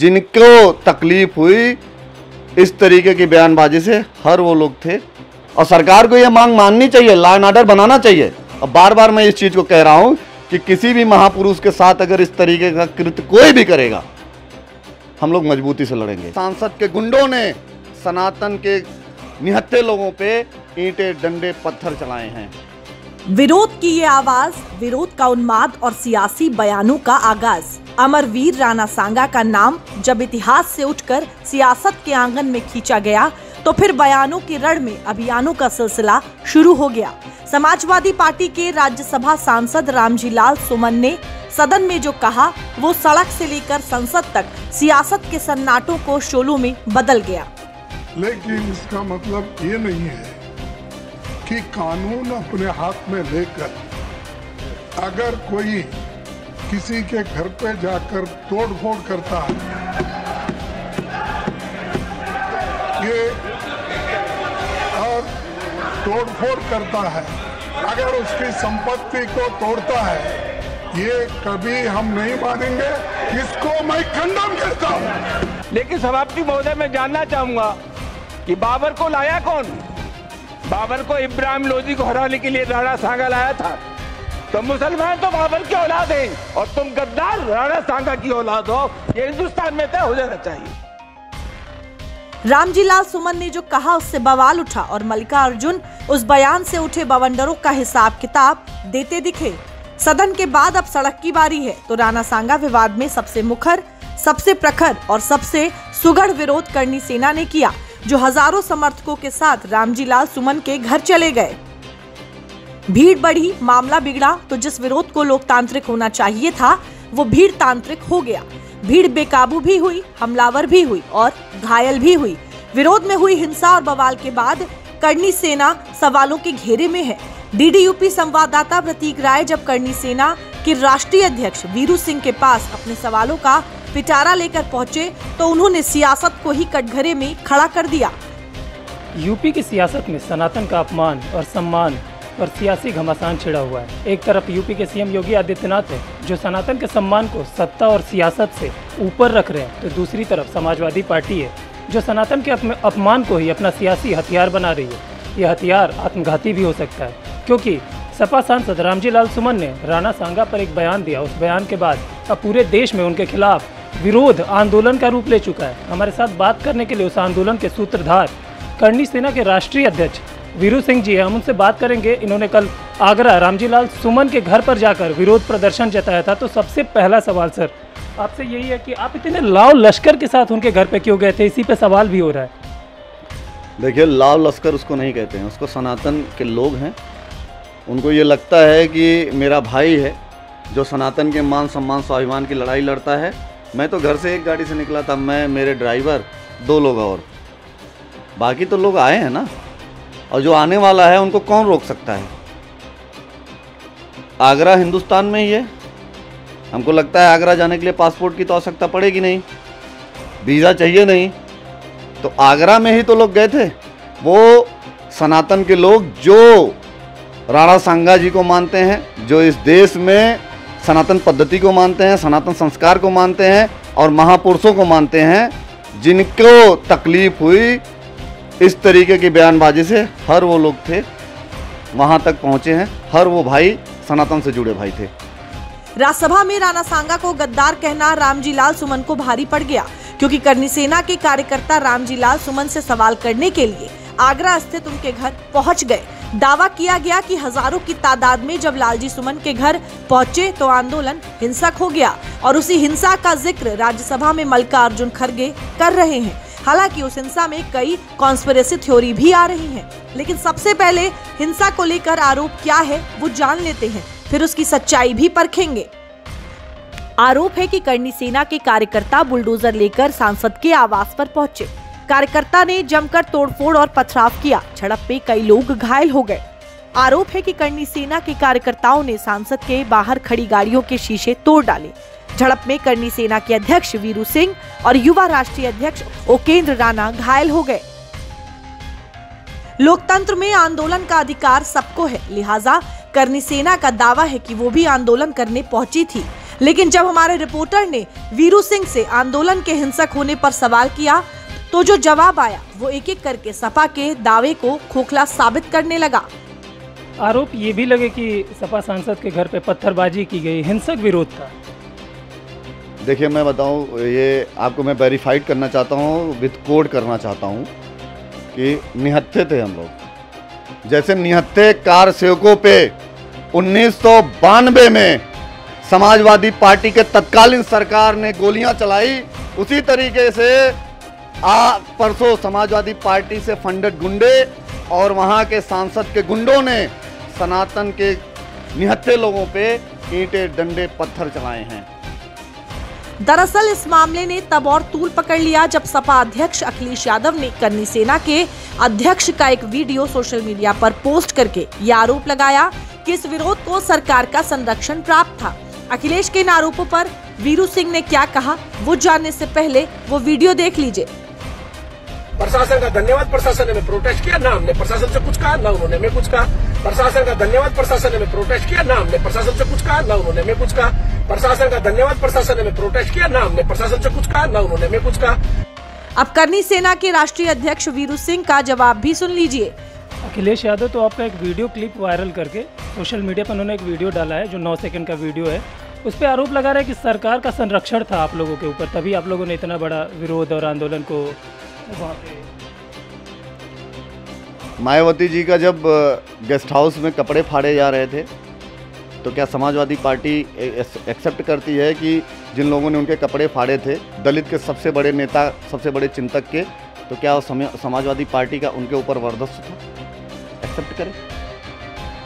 जिनको तकलीफ हुई इस तरीके की बयानबाजी से, हर वो लोग थे। और सरकार को ये मांग माननी चाहिए, लॉ एंड ऑर्डर बनाना चाहिए। अब बार बार मैं इस चीज़ को कह रहा हूँ कि किसी भी महापुरुष के साथ अगर इस तरीके का कृत्य कोई भी करेगा, हम लोग मजबूती से लड़ेंगे। सांसद के गुंडों ने सनातन के निहत्थे लोगों पे ईंटें, डंडे, पत्थर चलाए हैं। विरोध की ये आवाज, विरोध का उन्माद और सियासी बयानों का आगाज। अमरवीर राणा सांगा का नाम जब इतिहास से उठकर सियासत के आंगन में खींचा गया, तो फिर बयानों के रण में अभियानों का सिलसिला शुरू हो गया। समाजवादी पार्टी के राज्यसभा सांसद रामजी लाल सुमन ने सदन में जो कहा, वो सड़क से लेकर संसद तक सियासत के सन्नाटों को शोलों में बदल गया। लेकिन इसका मतलब ये नहीं है कि कानून अपने हाथ में लेकर अगर कोई किसी के घर पे जाकर तोड़फोड़ करता है, ये और तोड़फोड़ करता है, अगर उसकी संपत्ति को तोड़ता है, ये कभी हम नहीं मानेंगे। इसको मैं खंडन करता हूँ। लेकिन सभापति महोदय, मैं जानना चाहूंगा कि बाबर को लाया कौन? बाबर को इब्राहिम लोदी को हराने के लिए राणा सांगा लाया था। तो मुसलमान तो बाबर की औलाद हैं और तुम गद्दार राणा सांगा की औलाद हो। ये हिंदुस्तान में तय हो जाना चाहिए। रामजी लाल सुमन ने जो कहा, उससे बवाल उठा और मल्लिकार्जुन उस बयान से उठे बवंडरों का हिसाब किताब देते दिखे। सदन के बाद अब सड़क की बारी है, तो राणा सांगा विवाद में सबसे मुखर, सबसे प्रखर और सबसे सुगढ़ विरोध करनी सेना ने किया, जो हजारों समर्थकों के साथ रामजी लाल सुमन के घर चले गए। भीड़ बढ़ी, मामला बिगड़ा, तो जिस विरोध को लोकतांत्रिक होना चाहिए था, वो भीड़ तांत्रिक हो गया। भीड़ बेकाबू भी हुई, हमलावर भी हुई और घायल भी हुई। विरोध में हुई हिंसा और बवाल के बाद करनी सेना सवालों के घेरे में है। डीडीयूपी संवाददाता प्रतीक राय जब करनी सेना के राष्ट्रीय अध्यक्ष वीरू सिंह के पास अपने सवालों का पिटारा लेकर पहुंचे, तो उन्होंने सियासत को ही कटघरे में खड़ा कर दिया। यूपी की सियासत में सनातन का अपमान और सम्मान और सियासी घमासान छिड़ा हुआ है। एक तरफ यूपी के सीएम योगी आदित्यनाथ है, जो सनातन के सम्मान को सत्ता और सियासत से ऊपर रख रहे हैं, तो दूसरी तरफ समाजवादी पार्टी है, जो सनातन के अपमान को ही अपना सियासी हथियार बना रही है। यह हथियार आत्मघाती भी हो सकता है, क्योंकि सपा सांसद रामजी लाल सुमन ने राणा सांगा पर एक बयान दिया। उस बयान के बाद अब पूरे देश में उनके खिलाफ विरोध आंदोलन का रूप ले चुका है। हमारे साथ बात करने के लिए उस आंदोलन के सूत्रधार करनी सेना के राष्ट्रीय अध्यक्ष वीरू सिंह जी है। हम उनसे बात करेंगे। इन्होंने कल आगरा रामजी लाल सुमन के घर पर जाकर विरोध प्रदर्शन जताया था। तो सबसे पहला सवाल सर आपसे यही है कि आप इतने लाव लश्कर के साथ उनके घर पे क्यों गए थे? इसी पे सवाल भी हो रहा है। देखिए, लाव लश्कर उसको नहीं कहते हैं, उसको सनातन के लोग हैं। उनको ये लगता है कि मेरा भाई है जो सनातन के मान सम्मान स्वाभिमान की लड़ाई लड़ता है। मैं तो घर से एक गाड़ी से निकला था, मैं, मेरे ड्राइवर, 2 लोग और, बाकी तो लोग आए हैं ना। और जो आने वाला है उनको कौन रोक सकता है? आगरा हिंदुस्तान में ही है। हमको लगता है आगरा जाने के लिए पासपोर्ट की तो आवश्यकता पड़ेगी नहीं, वीज़ा चाहिए नहीं। तो आगरा में ही तो लोग गए थे। वो सनातन के लोग जो राणा सांगा जी को मानते हैं, जो इस देश में सनातन पद्धति को मानते हैं, सनातन संस्कार को मानते हैं और महापुरुषों को मानते हैं, जिनको तकलीफ हुई इस तरीके की बयानबाजी से, हर वो लोग थे वहां तक पहुंचे हैं। हर वो भाई सनातन से जुड़े भाई थे। राज्यसभा में राणा सांगा को गद्दार कहना रामजी लाल सुमन को भारी पड़ गया, क्योंकि करनी सेना के कार्यकर्ता रामजी लाल सुमन से सवाल करने के लिए आगरा स्थित उनके घर पहुंच गए। दावा किया गया कि हजारों की तादाद में जब लालजी सुमन के घर पहुंचे तो आंदोलन हिंसक हो गया, और उसी हिंसा का जिक्र राज्यसभा में मल्लिकार्जुन खड़गे कर रहे हैं। हालांकि उस हिंसा में कई कॉन्स्पिरेसी थ्योरी भी आ रही हैं, लेकिन सबसे पहले हिंसा को लेकर आरोप क्या है वो जान लेते हैं, फिर उसकी सच्चाई भी परखेंगे। आरोप है कि करनी सेना के कार्यकर्ता बुलडोजर लेकर सांसद के आवास पर पहुंचे। कार्यकर्ता ने जमकर तोड़फोड़ और पथराव किया। झड़प में कई लोग घायल हो गए। आरोप है कि करनी सेना के कार्यकर्ताओं ने सांसद के बाहर खड़ी गाड़ियों के शीशे तोड़ डाले। झड़प में करनी सेना के अध्यक्ष वीरू सिंह और युवा राष्ट्रीय अध्यक्ष ओकेंद्र राणा घायल हो गए। लोकतंत्र में आंदोलन का अधिकार सबको है, लिहाजा करनी सेना का दावा है कि वो भी आंदोलन करने पहुंची थी। लेकिन जब हमारे रिपोर्टर ने वीरू सिंह से आंदोलन के हिंसक होने पर सवाल किया तो जो जवाब आया वो एक एक करके सपा के दावे को खोखला साबित करने लगा। आरोप ये भी लगे कि सपा सांसद के घर पे पत्थरबाजी की गई, हिंसक विरोध था। देखिए मैं बताऊं, ये आपको मैं वेरीफाइड करना चाहता हूं, विद कोड करना चाहता हूं कि निहत्थे थे हम लोग। जैसे निहत्थे कार सेवकों पे 1992 में समाजवादी पार्टी के तत्कालीन सरकार ने गोलियां चलाई, उसी तरीके से परसों समाजवादी पार्टी से फंडेड गुंडे और वहां के सांसद के गुंडों ने सनातन के निहत्थे लोगों पे ईंटे डंडे पत्थर चलाए हैं। दरअसल इस मामले ने तब और तूल पकड़ लिया जब सपा अध्यक्ष अखिलेश यादव ने करनी सेना के अध्यक्ष का एक वीडियो सोशल मीडिया पर पोस्ट करके ये आरोप लगाया कि इस विरोध को सरकार का संरक्षण प्राप्त था। अखिलेश के इन आरोपों पर वीरू सिंह ने क्या कहा वो जानने से पहले वो वीडियो देख लीजिए। प्रशासन का धन्यवाद, प्रशासन ने प्रोटेस्ट किया, ना हमने प्रशासन से कुछ कहा, ना उन्होंने मैं कुछ कहा। प्रशासन का धन्यवाद, प्रशासन ने प्रोटेस्ट किया, ना हमने प्रशासन से कुछ कहा, ना उन्होंने मैं कुछ कहा। प्रशासन का धन्यवाद, प्रशासन ने प्रोटेस्ट किया, ना हमने प्रशासन से कुछ कहा, ना उन्होंने मैं कुछ कहा। अब करनी सेना के राष्ट्रीय अध्यक्ष वीरू सिंह का जवाब भी सुन लीजिए। अखिलेश यादव तो आपका एक वीडियो क्लिप वायरल करके सोशल मीडिया पर उन्होंने एक वीडियो डाला है जो 9 सेकंड का वीडियो है। उस पर आरोप लगा रहे हैं कि सरकार का संरक्षण था आप लोगों के ऊपर, तभी आप लोगों ने इतना बड़ा विरोध और आंदोलन को वहाँ पे। मायावती जी का जब गेस्ट हाउस में कपड़े फाड़े जा रहे थे तो क्या समाजवादी पार्टी एक्सेप्ट करती है कि जिन लोगों ने उनके कपड़े फाड़े थे दलित के सबसे बड़े नेता, सबसे बड़े चिंतक के, तो क्या समाजवादी पार्टी का उनके ऊपर वर्चस्व था?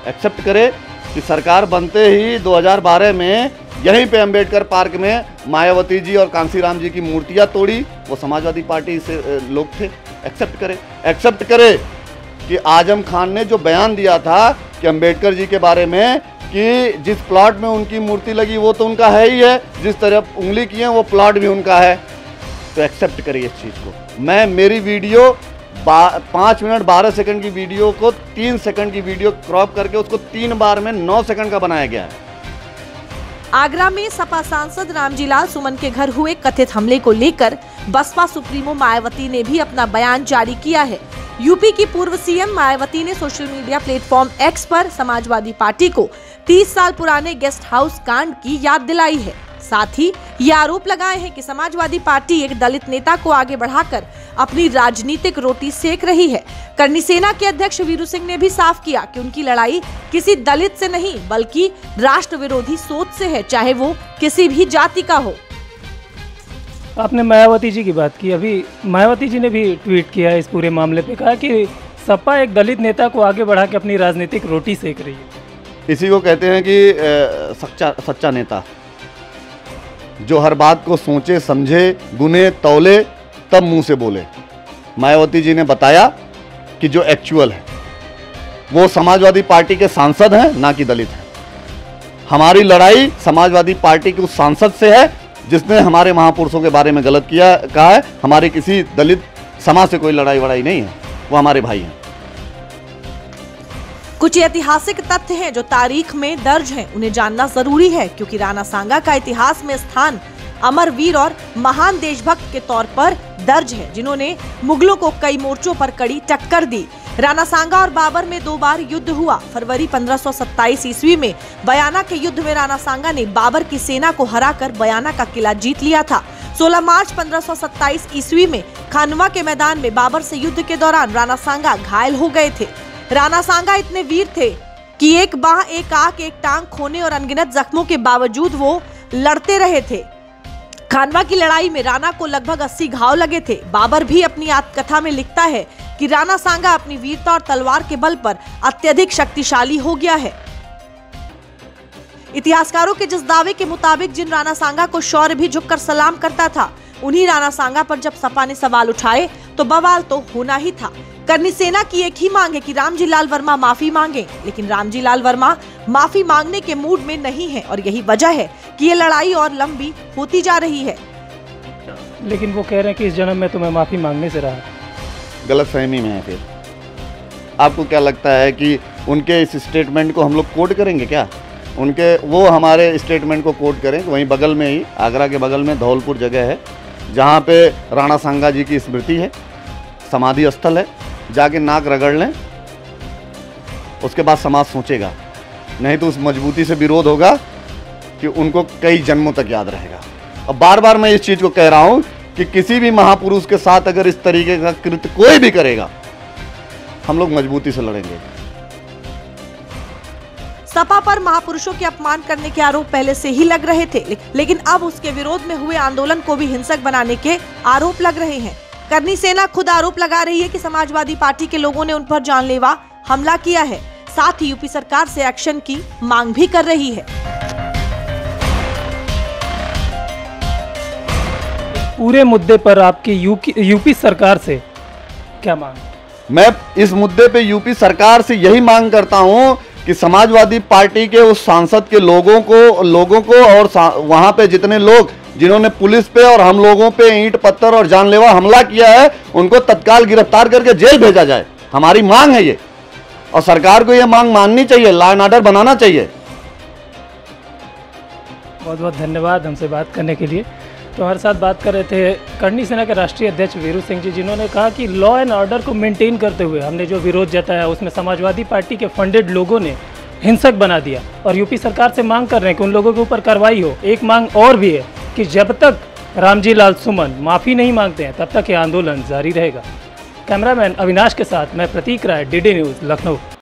एक्सेप्ट करे कि सरकार बनते ही 2012 में यहीं पे अंबेडकर पार्क में मायावती जी और कांसीराम जी की मूर्तियां तोड़ी, वो समाजवादी पार्टी से लोग थे। एक्सेप्ट करे कि आजम खान ने जो बयान दिया था कि अंबेडकर जी के बारे में कि जिस प्लॉट में उनकी मूर्ति लगी वो तो उनका है ही है, जिस तरफ उंगली की है वो प्लॉट भी उनका है, तो एक्सेप्ट करिए इस चीज़ को। मैं मेरी वीडियो 5 मिनट 12 सेकंड की वीडियो को 3 सेकंड की वीडियो क्रॉप करके उसको 3 बार में 9 सेकंड का बनाया गया है। आगरा में सपा सांसद रामजी लाल सुमन के घर हुए कथित हमले को लेकर बसपा सुप्रीमो मायावती ने भी अपना बयान जारी किया है। यूपी की पूर्व सीएम मायावती ने सोशल मीडिया प्लेटफॉर्म एक्स पर समाजवादी पार्टी को 30 साल पुराने गेस्ट हाउस कांड की याद दिलाई है। साथ ही ये आरोप लगाए हैं कि समाजवादी पार्टी एक दलित नेता को आगे बढ़ाकर अपनी राजनीतिक रोटी सेक रही है। करनी सेना के अध्यक्ष वीरू सिंह ने भी साफ किया कि उनकी लड़ाई किसी दलित से नहीं बल्कि राष्ट्र विरोधी सोच से है, चाहे वो किसी भी जाति का हो। आपने मायावती जी की बात की, अभी मायावती जी ने भी ट्वीट किया है इस पूरे मामले पे, कहा कि सपा एक दलित नेता को आगे बढ़ा के अपनी राजनीतिक रोटी सेक रही है। इसी को कहते हैं कि सच्चा नेता जो हर बात को सोचे समझे गुने तौले तब मुंह से बोले। मायावती जी ने बताया कि जो एक्चुअल है वो समाजवादी पार्टी के सांसद हैं, ना कि दलित हैं। हमारी लड़ाई समाजवादी पार्टी के उस सांसद से है जिसने हमारे महापुरुषों के बारे में गलत कहा है। हमारी किसी दलित समाज से कोई लड़ाई वड़ाई नहीं है, वो हमारे भाई हैं। कुछ ऐतिहासिक तथ्य हैं जो तारीख में दर्ज हैं, उन्हें जानना जरूरी है क्योंकि राणा सांगा का इतिहास में स्थान अमरवीर और महान देशभक्त के तौर पर दर्ज है, जिन्होंने मुगलों को कई मोर्चों पर कड़ी टक्कर दी। राणा सांगा और बाबर में 2 बार युद्ध हुआ। फरवरी 1527 ईस्वी में बयाना के युद्ध में राणा सांगा ने बाबर की सेना को हराकर बयाना का किला जीत लिया था। 16 मार्च 1527 ईस्वी में खानवा के मैदान में बाबर से युद्ध के दौरान राणा सांगा घायल हो गए थे। राणा सांगा इतने वीर थे कि एक बाह, एक आंख, एक टांग खोने और अनगिनत जख्मों के बावजूद वो लड़ते रहे थे। खानवा की लड़ाई में राणा को लगभग 80 घाव लगे थे। बाबर भी अपनी आत्मकथा में लिखता है कि राणा सांगा अपनी वीरता और तलवार के बल पर अत्यधिक शक्तिशाली हो गया है। इतिहासकारों के जिस दावे के मुताबिक जिन राणा सांगा को शौर्य भी झुककर सलाम करता था, उन्हीं राणा सांगा पर जब सपा ने सवाल उठाए तो बवाल तो होना ही था। करनी सेना की एक ही मांग है कि रामजी लाल वर्मा माफी मांगे, लेकिन रामजी लाल वर्मा माफी मांगने के मूड में नहीं है और यही वजह है कि ये लड़ाई और लंबी होती जा रही है। लेकिन वो कह रहे हैं कि इस जन्म में तुम्हें माफी मांगने से रहा। गलतफहमी में है। फिर आपको क्या लगता है कि उनके इस स्टेटमेंट को हम लोग कोट करेंगे क्या? उनके वो हमारे स्टेटमेंट को कोट करें। वहीं बगल में ही आगरा के बगल में धौलपुर जगह है जहाँ पे राणा सांगा जी की स्मृति है, समाधि स्थल है, जाके नाक रगड़ लें, उसके बाद समाज सोचेगा, नहीं तो उस मजबूती से विरोध होगा कि उनको कई जन्मों तक याद रहेगा। अब बार बार मैं इस चीज़ को कह रहा हूँ कि किसी भी महापुरुष के साथ अगर इस तरीके का कृत्य कोई भी करेगा, हम लोग मजबूती से लड़ेंगे। सपा पर महापुरुषों के अपमान करने के आरोप पहले से ही लग रहे थे, लेकिन अब उसके विरोध में हुए आंदोलन को भी हिंसक बनाने के आरोप लग रहे हैं। करनी सेना खुद आरोप लगा रही है कि समाजवादी पार्टी के लोगों ने उन पर जानलेवा हमला किया है, साथ ही यूपी सरकार से एक्शन की मांग भी कर रही है। पूरे मुद्दे पर आपकी यूपी सरकार से क्या मांग? मैं इस मुद्दे पे यूपी सरकार से यही मांग करता हूं कि समाजवादी पार्टी के उस सांसद के लोगों को और वहां पे जितने लोग जिन्होंने पुलिस पे और हम लोगों पे ईंट पत्थर और जानलेवा हमला किया है, उनको तत्काल गिरफ्तार करके जेल भेजा जाए। हमारी मांग है ये, और सरकार को ये मांग माननी चाहिए, लॉ एंड ऑर्डर बनाना चाहिए। बहुत बहुत धन्यवाद हमसे बात करने के लिए। तो हमारे साथ बात कर रहे थे करनी सेना के राष्ट्रीय अध्यक्ष वीरू सिंह जी, जिन्होंने कहा कि लॉ एंड ऑर्डर को मेंटेन करते हुए हमने जो विरोध जताया उसमें समाजवादी पार्टी के फंडेड लोगों ने हिंसक बना दिया, और यूपी सरकार से मांग कर रहे हैं कि उन लोगों के ऊपर कार्रवाई हो। एक मांग और भी है कि जब तक रामजी लाल सुमन माफ़ी नहीं मांगते हैं तब तक ये आंदोलन जारी रहेगा। कैमरामैन अविनाश के साथ मैं प्रतीक राय, डीडी न्यूज़, लखनऊ।